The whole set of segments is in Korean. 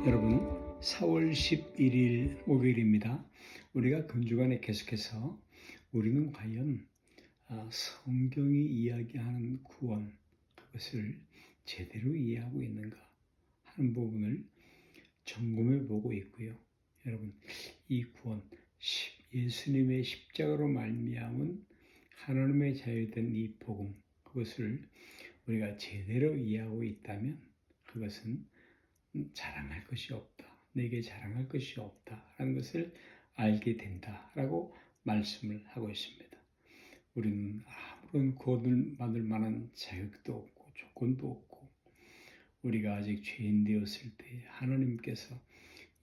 여러분, 4월 11일 목요일입니다. 우리가 금주간에 계속해서 우리는 과연 성경이 이야기하는 구원, 그것을 제대로 이해하고 있는가 하는 부분을 점검해 보고 있고요. 여러분, 이 구원, 예수님의 십자가로 말미암은 하나님의 자유된 이 복음, 그것을 우리가 제대로 이해하고 있다면 그것은 자랑할 것이 없다. 내게 자랑할 것이 없다. 라는 것을 알게 된다라고 말씀을 하고 있습니다. 우리는 아무런 구원을 받을 만한 자격도 없고 조건도 없고 우리가 아직 죄인 되었을 때 하나님께서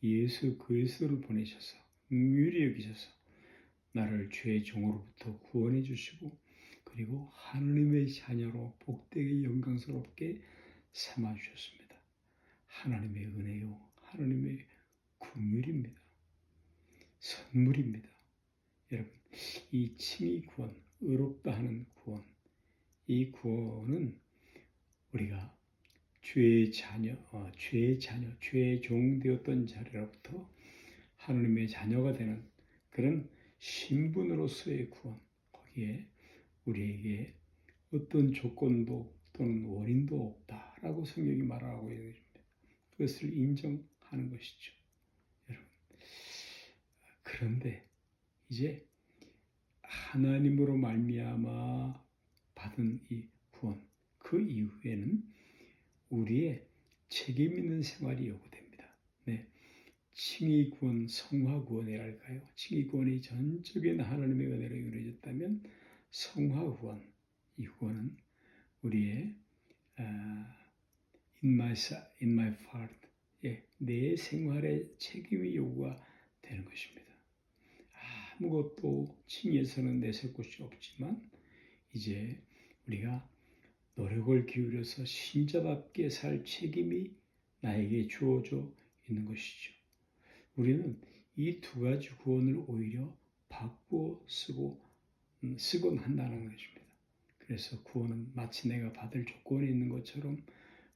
예수 그리스도를 보내셔서 긍휼히 여기셔서 나를 죄의 종으로부터 구원해 주시고 그리고 하나님의 자녀로 복되게 영광스럽게 삼아 주셨습니다. 하나님의 은혜요, 하나님의 긍휼입니다. 선물입니다. 여러분, 이 칭의 구원, 의롭다 하는 구원, 이 구원은 우리가 죄의 종 되었던 자리로부터 하나님의 자녀가 되는 그런 신분으로서의 구원, 거기에 우리에게 어떤 조건도 또는 원인도 없다라고 성경이 말하고 있는 것입니다. 그것을 인정하는 것이죠. 여러분, 그런데 이제 하나님으로 말미암아 받은 이 구원, 그 이후에는 우리의 책임 있는 생활이 요구됩니다. 네, 칭의 구원, 성화 구원이랄까요? 칭의 구원이 전적인 하나님의 은혜로 이루어졌다면 성화 구원, 이 구원은 우리의 in my part, 내 생활에 책임이 요구가 되는 것입니다. 아무것도 칭의에서는 내세울 것이 없지만 이제 우리가 노력을 기울여서 신자답게 살 책임이 나에게 주어져 있는 것이죠. 우리는 이 두 가지 구원을 오히려 바꾸어 쓰곤 한다는 것입니다. 그래서 구원은 마치 내가 받을 조건이 있는 것처럼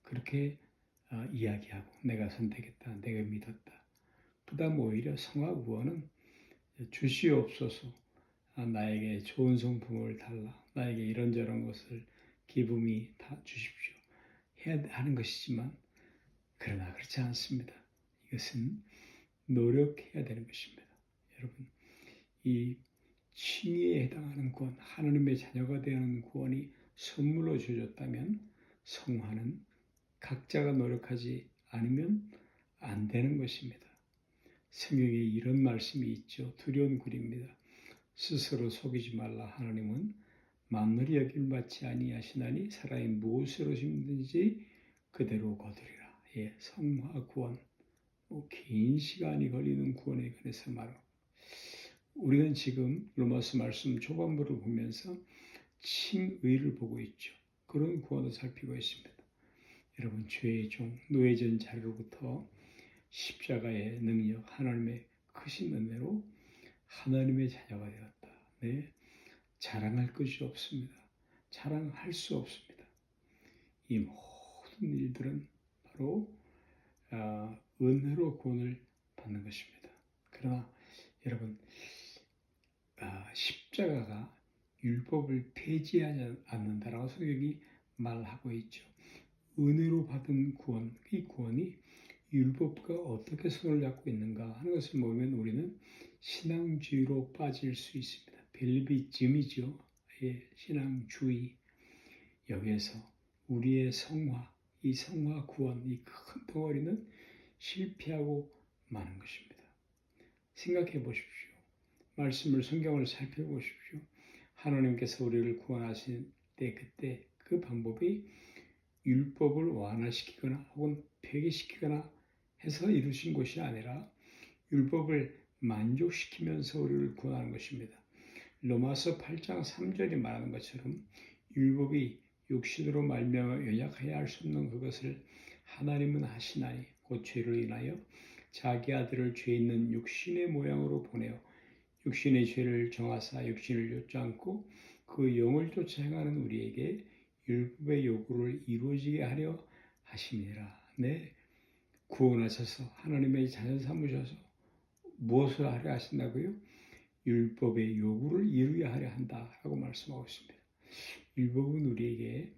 그렇게 이야기하고 내가 선택했다, 내가 믿었다. 그 다음 오히려 성화 구원은 주시옵소서, 나에게 좋은 성품을 달라, 나에게 이런저런 것을 기쁨이 다 주십시오 해야 하는 것이지만 그러나 그렇지 않습니다. 이것은 노력해야 되는 것입니다. 여러분, 이 칭의에 해당하는 구원, 하나님의 자녀가 되는 구원이 선물로 주어졌다면 성화는 각자가 노력하지 않으면 안 되는 것입니다. 성경에 이런 말씀이 있죠. 두려운 글입니다. 스스로 속이지 말라. 하나님은 만물이 여김 받지 아니하시나니 사람이 무엇으로 심든지 그대로 거두리라. 성화 구원, 긴 시간이 걸리는 구원에 관해서 말하고 우리는 지금 로마서 말씀 초반부를 보면서 칭의를 보고 있죠. 그런 구원을 살피고 있습니다. 여러분, 죄의 종, 노예전 자리로부터 십자가의 능력, 하나님의 크신 은혜로 하나님의 자녀가 되었다. 네, 자랑할 것이 없습니다. 자랑할 수 없습니다. 이 모든 일들은 바로 은혜로 구원을 받는 것입니다. 그러나 여러분, 십자가가 율법을 폐지하지 않는다라고 성경이 말하고 있죠. 은혜로 받은 구원, 이 구원이 율법과 어떻게 손을 잡고 있는가 하는 것을 보면 우리는 신앙주의로 빠질 수 있습니다. 벨리비즘이죠. 신앙주의. 여기에서 우리의 성화, 이 성화 구원, 이 큰 덩어리는 실패하고 마는 것입니다. 생각해 보십시오. 말씀을, 성경을 살펴보십시오. 하나님께서 우리를 구원하실 때 그때 그 방법이 율법을 완화시키거나 혹은 폐기시키거나 해서 이루신 것이 아니라 율법을 만족시키면서 우리를 구원하는 것입니다. 로마서 8장 3절이 말하는 것처럼 율법이 육신으로 말미암아 연약하여 할 수 없는 그것을 하나님은 하시나니 곧 죄로 인하여 자기 아들을 죄 있는 육신의 모양으로 보내어 육신의 죄를 정하사 육신을 좇지 그 영을 쫓아 행하는 우리에게 율법의 요구를 이루어지게 하려 하심이라. 네, 구원하셔서 하나님의 자녀 삼으셔서 무엇을 하려 하신다고요? 율법의 요구를 이루게 하려 한다라고 말씀하고 있습니다. 율법은 우리에게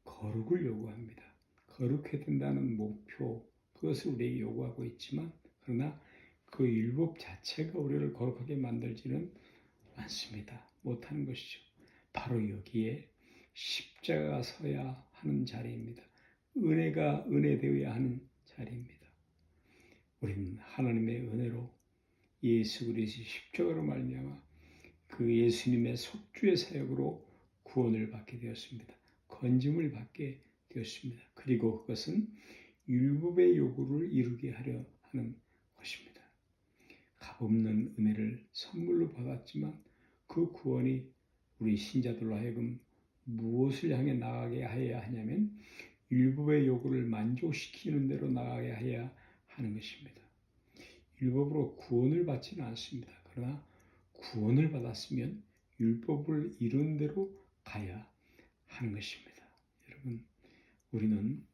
거룩을 요구합니다. 거룩해야 된다는 목표, 그것을 우리에게 요구하고 있지만, 그러나 그 율법 자체가 우리를 거룩하게 만들지는 않습니다. 못하는 것이죠. 바로 여기에 십자가가 서야 하는 자리입니다. 은혜가 은혜되어야 하는 자리입니다. 우리는 하나님의 은혜로 예수 그리스도의 십자가로 말미암아 그 예수님의 속주의 사역으로 구원을 받게 되었습니다. 건짐을 받게 되었습니다. 그리고 그것은 율법의 요구를 이루게 하려 하는 것입니다. 값없는 은혜를 선물로 받았지만 그 구원이 우리 신자들로 하여금 무엇을 향해 나가게 하여야 하냐면 율법의 요구를 만족시키는 대로 나가게 하여야 하는 것입니다. 율법으로 구원을 받지는 않습니다. 그러나 구원을 받았으면 율법을 이룬 대로 가야 하는 것입니다. 여러분, 우리는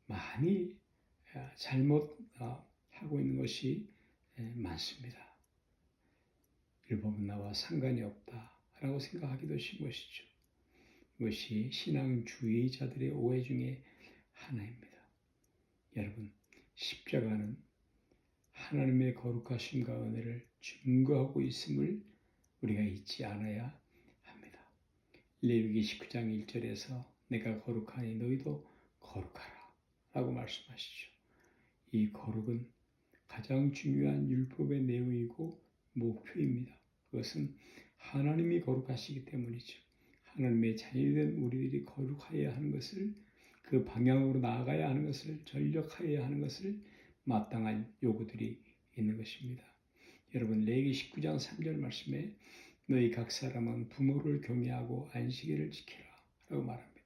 많이 잘못하고 있는 것이 많습니다. 율법은 나와 상관이 없다라고 생각하기도 쉬운 것이죠. 이것이 신앙주의자들의 오해 중에 하나입니다. 여러분, 십자가는 하나님의 거룩하심과 은혜를 증거하고 있음을 우리가 잊지 않아야 합니다. 레위기 19장 1절에서 내가 거룩하니 너희도 거룩하라 라고 말씀하시죠. 이 거룩은 가장 중요한 율법의 내용이고 목표입니다. 그것은 하나님이 거룩하시기 때문이죠. 하나님의 자녀된 우리들이 거룩하여야 하는 것을, 그 방향으로 나아가야 하는 것을, 전력하여야 하는 것을 마땅한 요구들이 있는 것입니다. 여러분, 레위기 19장 3절 말씀에 너희 각 사람은 부모를 경외하고 안식일을 지키라 라고 말합니다.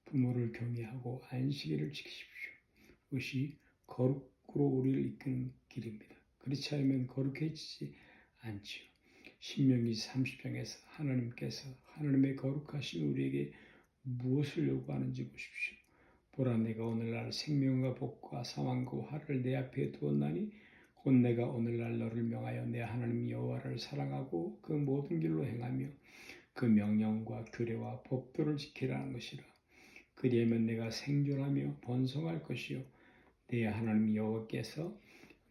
부모를 경외하고 안식일을 지키십시오. 그것이 거룩으로 우리를 이끄는 길입니다. 그렇지 않으면 거룩해지지 않지요. 신명기 30장에서 하나님께서 하나님의 거룩하신 우리에게 무엇을 요구하는지 보십시오. 보라, 내가 오늘날 생명과 복과 사망과 화를 내 앞에 두었나니 곧 내가 오늘날 너를 명하여 내 하나님 여호와를 사랑하고 그 모든 길로 행하며 그 명령과 규례와 법도를 지키라는 것이라. 그리하면 내가 생존하며 번성할 것이요 내 하나님 여호와께서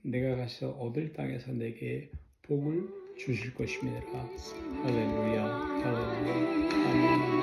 내가 가서 얻을 땅에서 내게 복을 주실 것임이라. 할렐루야, 할렐루야, 아멘.